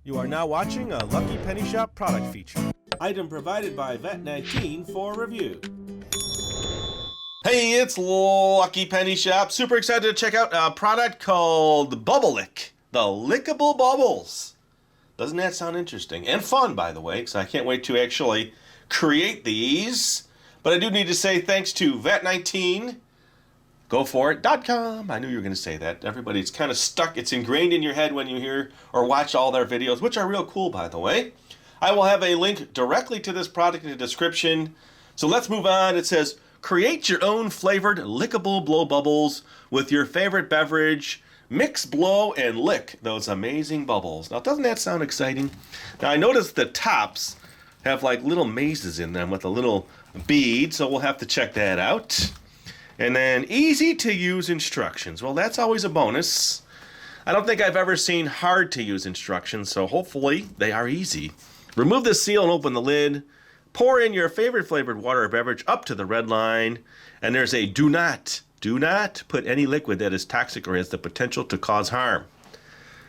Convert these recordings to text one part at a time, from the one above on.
You are now watching a Lucky Penny Shop product feature. Item provided by VAT19 for review. Hey, it's Lucky Penny Shop. Super excited to check out a product called BubbleLick, the lickable bubbles. Doesn't that sound interesting? And fun, by the way, because I can't wait to actually create these. But I do need to say thanks to VAT19 GoForIt.com. I knew you were going to say that. Everybody's kind of stuck. It's ingrained in your head when you hear or watch all their videos, which are real cool, by the way. I will have a link directly to this product in the description. So let's move on. It says, create your own flavored lickable blow bubbles with your favorite beverage. Mix, blow, and lick those amazing bubbles. Now, doesn't that sound exciting? Now, I noticed the tops have like little mazes in them with a little bead, so we'll have to check that out. And then easy to use instructions. Well, that's always a bonus. I don't think I've ever seen hard to use instructions, so hopefully they are easy. Remove the seal and open the lid. Pour in your favorite flavored water or beverage up to the red line. And there's a do not put any liquid that is toxic or has the potential to cause harm.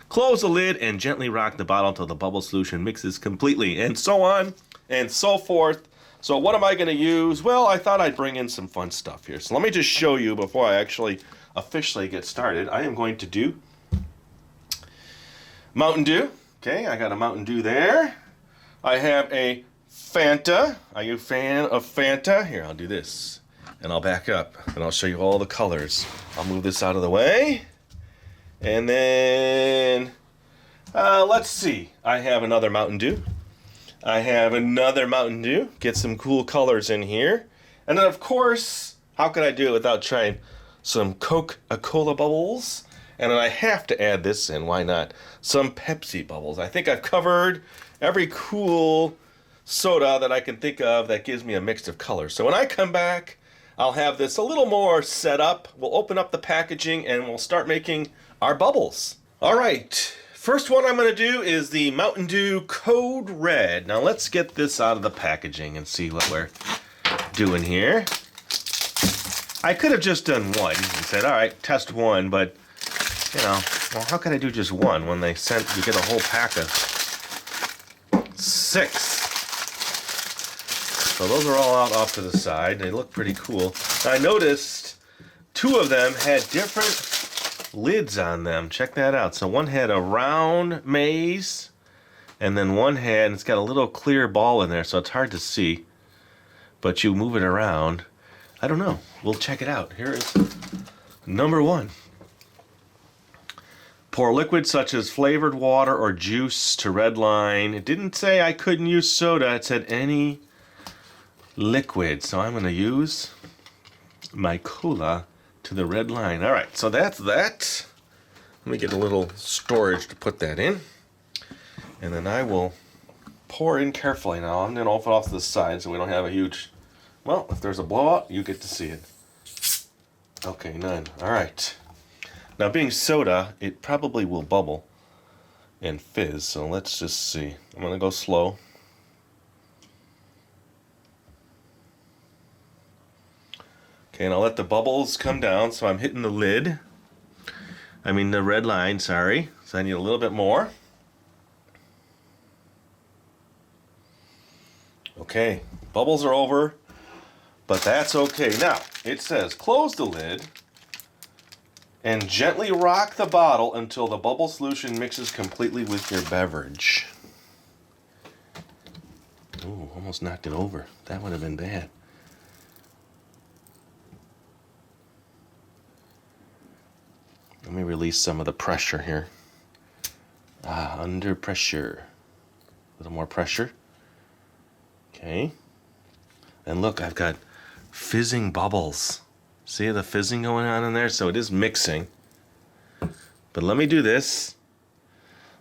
Close the lid and gently rock the bottle until the bubble solution mixes completely, and so on and so forth. So what am I going to use? Well, I thought I'd bring in some fun stuff here. So let me just show you before I actually officially get started. I am going to do Mountain Dew. Okay, I got a Mountain Dew there. I have a Fanta. Are you a fan of Fanta? Here, I'll do this. And I'll back up and I'll show you all the colors. I'll move this out of the way. And then, let's see. I have another Mountain Dew. I have another Mountain Dew. Get some cool colors in here. And then, of course, how could I do it without trying some Coca Cola bubbles? And then I have to add this in. Why not? Some Pepsi bubbles. I think I've covered every cool soda that I can think of that gives me a mix of colors. So when I come back, I'll have this a little more set up. We'll open up the packaging and we'll start making our bubbles. All right. First one I'm going to do is the Mountain Dew Code Red. Now let's get this out of the packaging and see what we're doing here. I could have just done one and said, all right, test one, but, you know, well, how can I do just one when they sent, you get a whole pack of 6. So those are all out off to the side. They look pretty cool. I noticed 2 of them had different lids on them. Check that out. So one had a round maze, and then one had, it's got a little clear ball in there, so it's hard to see. But you move it around. I don't know. We'll check it out. Here is number 1. Pour liquid such as flavored water or juice to red line. It didn't say I couldn't use soda. It said any liquid. So I'm going to use my cola to the red line. All right, so that's that. Let me get a little storage to put that in. And then I will pour in carefully now. I'm going to open it off to the side so we don't have a huge, well, if there's a blowout, you get to see it. Okay, none. All right. Now, being soda, it probably will bubble and fizz, so let's just see. I'm going to go slow. Okay, and I'll let the bubbles come down, so I'm hitting the lid. I mean the red line, sorry. So I need a little bit more. Okay, bubbles are over, but that's okay. Now, it says close the lid and gently rock the bottle until the bubble solution mixes completely with your beverage. Ooh, almost knocked it over. That would have been bad. Let me release some of the pressure here. Under pressure. A little more pressure. Okay. And look, I've got fizzing bubbles. See the fizzing going on in there? So it is mixing. But let me do this.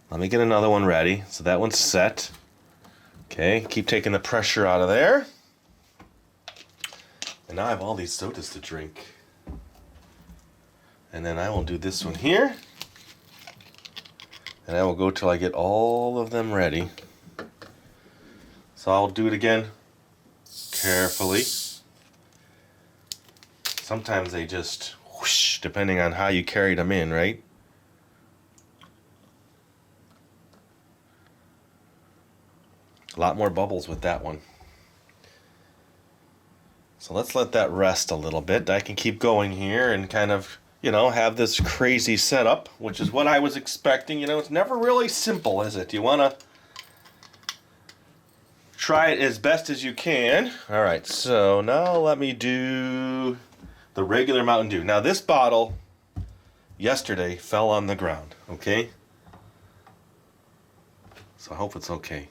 Let me get another one ready. So that one's set. Okay, keep taking the pressure out of there. And now I have all these sodas to drink. And then I will do this one here. And I will go till I get all of them ready. So I'll do it again carefully. Sometimes they just whoosh, depending on how you carried them in, right? A lot more bubbles with that one. So let's let that rest a little bit. I can keep going here and kind of, have this crazy setup, which is what I was expecting. It's never really simple, is it? You want to try it as best as you can. All right, so now let me do the regular Mountain Dew. Now this bottle yesterday fell on the ground, okay? So I hope it's okay.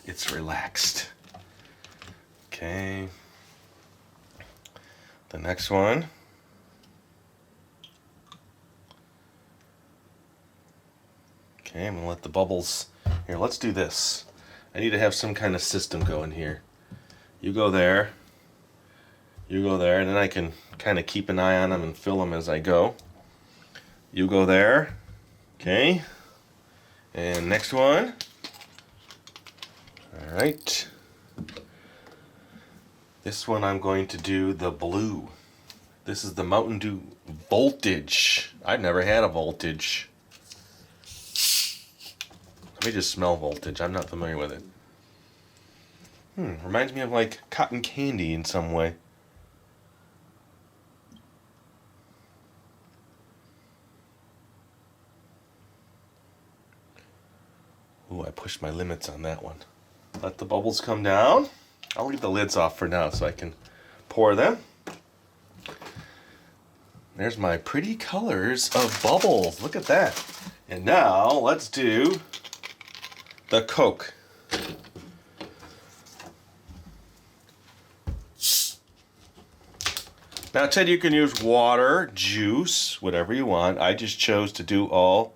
It's relaxed. Okay. The next one. Okay, I'm gonna let the bubbles. Here, let's do this. I need to have some kind of system going here. You go there. You go there, and then I can kind of keep an eye on them and fill them as I go. You go there. Okay. And next one. All right. This one I'm going to do the blue. This is the Mountain Dew Voltage. I've never had a Voltage. Let me just smell Voltage. I'm not familiar with it. Reminds me of like cotton candy in some way. Ooh, I pushed my limits on that one. Let the bubbles come down. I'll leave the lids off for now so I can pour them. There's my pretty colors of bubbles. Look at that. And now let's do the Coke. Now it said you can use water, juice, whatever you want. I just chose to do all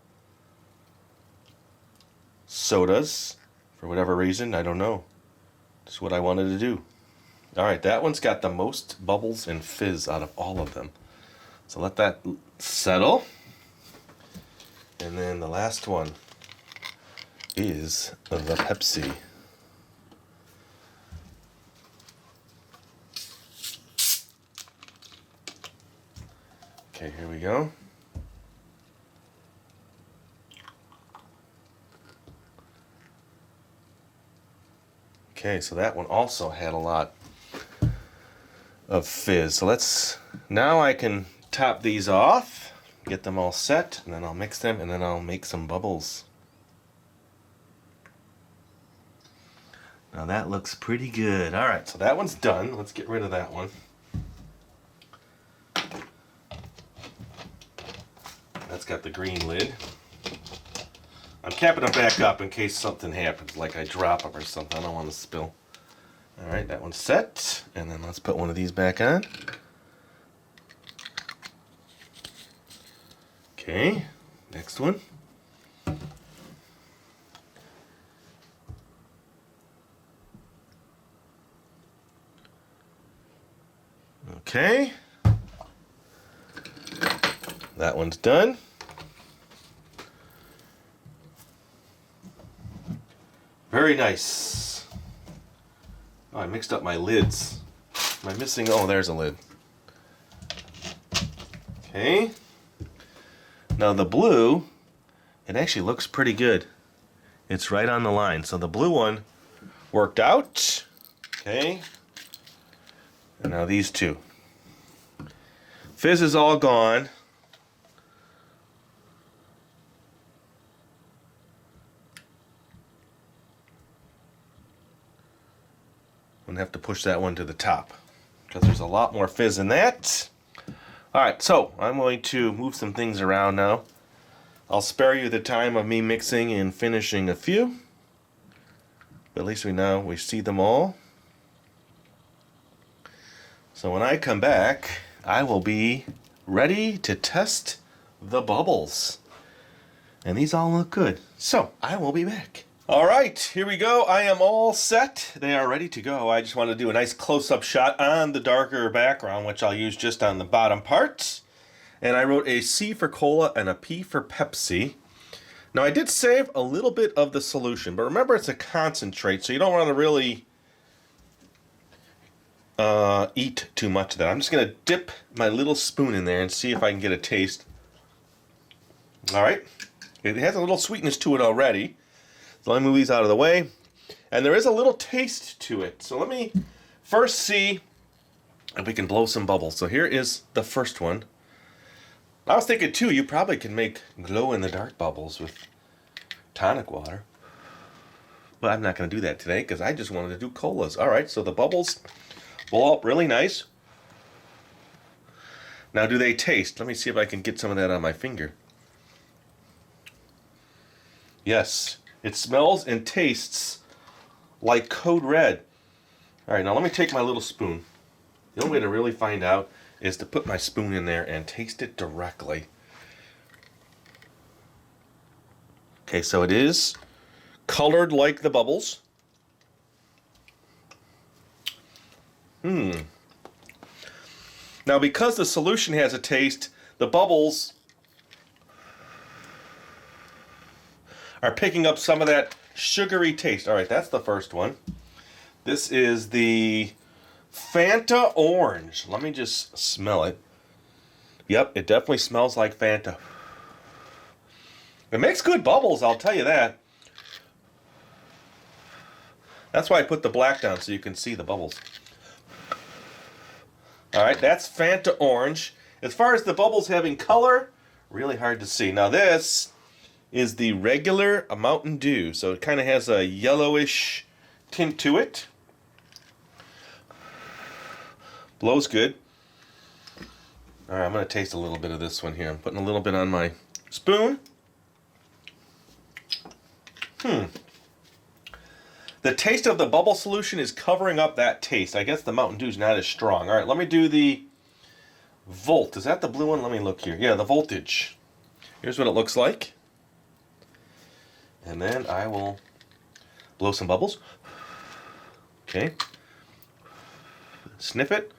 sodas for whatever reason. I don't know. That's what I wanted to do. All right, that one's got the most bubbles and fizz out of all of them. So let that settle. And then the last one is the Pepsi. Okay, here we go. Okay, so that one also had a lot of fizz. So now I can top these off, get them all set, and then I'll mix them, and then I'll make some bubbles. Now that looks pretty good. All right, so that one's done. Let's get rid of that one. That's got the green lid. I'm capping them back up in case something happens, like I drop them or something. I don't want to spill. All right, that one's set. And then let's put one of these back on. Okay, next one. Okay. That one's done. Very nice. Oh, I mixed up my lids. Am I missing? Oh, there's a lid. Okay. Now the blue, it actually looks pretty good. It's right on the line. So the blue one worked out. Okay. And now these two. Fizz is all gone. I'm gonna have to push that one to the top because there's a lot more fizz in that. All right, so I'm going to move some things around now. I'll spare you the time of me mixing and finishing a few, but at least we see them all. So when I come back, I will be ready to test the bubbles. And these all look good. So I will be back. All right, here we go. I am all set. They are ready to go. I just want to do a nice close-up shot on the darker background, which I'll use just on the bottom parts. And I wrote a C for cola and a P for Pepsi. Now I did save a little bit of the solution, but remember it's a concentrate, so you don't want to really eat too much of that. I'm just going to dip my little spoon in there and see if I can get a taste. All right, It has a little sweetness to it already. So let me move these out of the way. And there is a little taste to it. So let me first see if we can blow some bubbles. So here is the first one. I was thinking too, you probably can make glow-in-the-dark bubbles with tonic water. But I'm not going to do that today because I just wanted to do colas. All right, so the bubbles blow up really nice. Now, do they taste? Let me see if I can get some of that on my finger. Yes, it smells and tastes like Code Red. All right, now let me take my little spoon. The only way to really find out is to put my spoon in there and taste it directly. Okay, so it is colored like the bubbles. Now, because the solution has a taste, the bubbles are picking up some of that sugary taste. All right, that's the first one. This is the Fanta Orange. Let me just smell it. Yep, it definitely smells like Fanta. It makes good bubbles, I'll tell you that. That's why I put the black down so you can see the bubbles. All right, that's Fanta Orange. As far as the bubbles having color, really hard to see. Now this is the regular Mountain Dew, so it kind of has a yellowish tint to it. Blows good. All right, I'm going to taste a little bit of this one here. I'm putting a little bit on my spoon. The taste of the bubble solution is covering up that taste. I guess the Mountain Dew is not as strong. All right, let me do the Volt. Is that the blue one? Let me look here. Yeah, the Voltage. Here's what it looks like. And then I will blow some bubbles. Okay. Sniff it.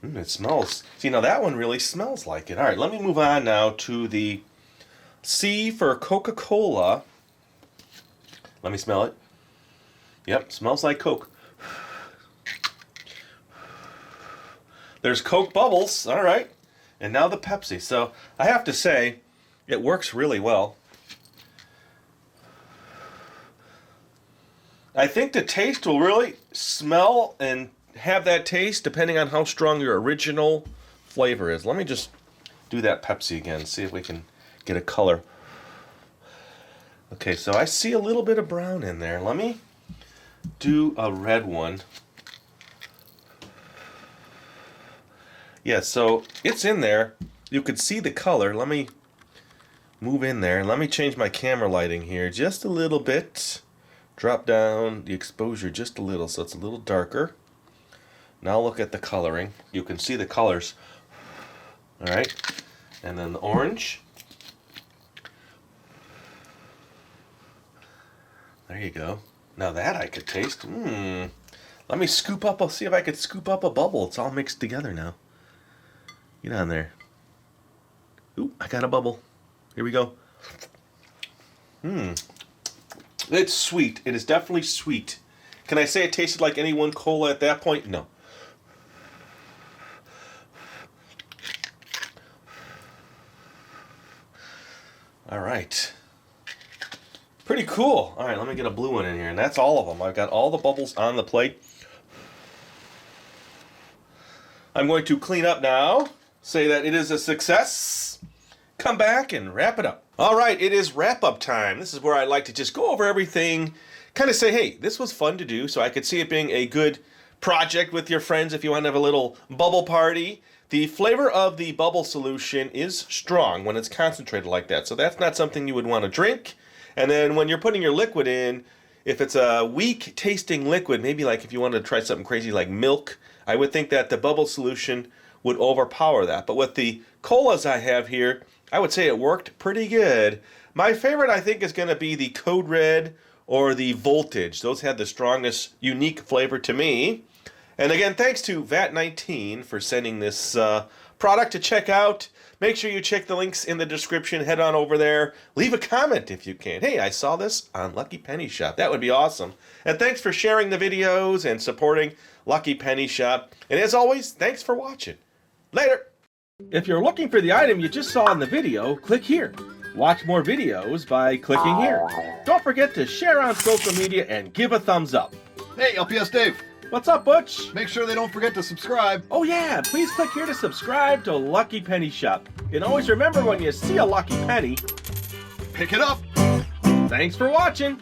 It smells. See, now that one really smells like it. All right, let me move on now to the C for Coca Cola. Let me smell it. Yep, smells like Coke. There's Coke bubbles. All right. And now the Pepsi. So I have to say, it works really well. I think the taste will really smell and have that taste depending on how strong your original flavor is. Let me just do that Pepsi again, see if we can get a color. Okay, so I see a little bit of brown in there. Let me do a red one. Yeah, so it's in there. You could see the color. Let me move in there. Let me change my camera lighting here just a little bit. Drop down the exposure just a little so it's a little darker. Now look at the coloring. You can see the colors. All right. And then the orange. There you go. Now that I could taste. Let me scoop up. I'll see if I could scoop up a bubble. It's all mixed together now. Get on there. Ooh, I got a bubble. Here we go. It's sweet. It is definitely sweet. Can I say it tasted like any one cola at that point? No. All right. Pretty cool. All right, let me get a blue one in here, and that's all of them. I've got all the bubbles on the plate. I'm going to clean up now, say that it is a success, come back and wrap it up. All right, it is wrap-up time. This is where I like to just go over everything, kind of say, hey, this was fun to do, so I could see it being a good project with your friends if you want to have a little bubble party. The flavor of the bubble solution is strong when it's concentrated like that, so that's not something you would want to drink. And then when you're putting your liquid in, if it's a weak tasting liquid, maybe like if you wanted to try something crazy like milk, I would think that the bubble solution would overpower that. But with the colas I have here, I would say it worked pretty good. My favorite, I think, is going to be the Code Red or the Voltage. Those had the strongest, unique flavor to me. And again, thanks to VAT19 for sending this product to check out. Make sure you check the links in the description. Head on over there. Leave a comment if you can. Hey, I saw this on Lucky Penny Shop. That would be awesome. And thanks for sharing the videos and supporting Lucky Penny Shop. And as always, thanks for watching. Later. If you're looking for the item you just saw in the video, click here. Watch more videos by clicking here. Don't forget to share on social media and give a thumbs up. Hey, LPS-Dave. What's up, Butch? Make sure they don't forget to subscribe. Oh yeah, please click here to subscribe to Lucky Penny Shop. And always remember, when you see a lucky penny, Pick it up. thanks for watching.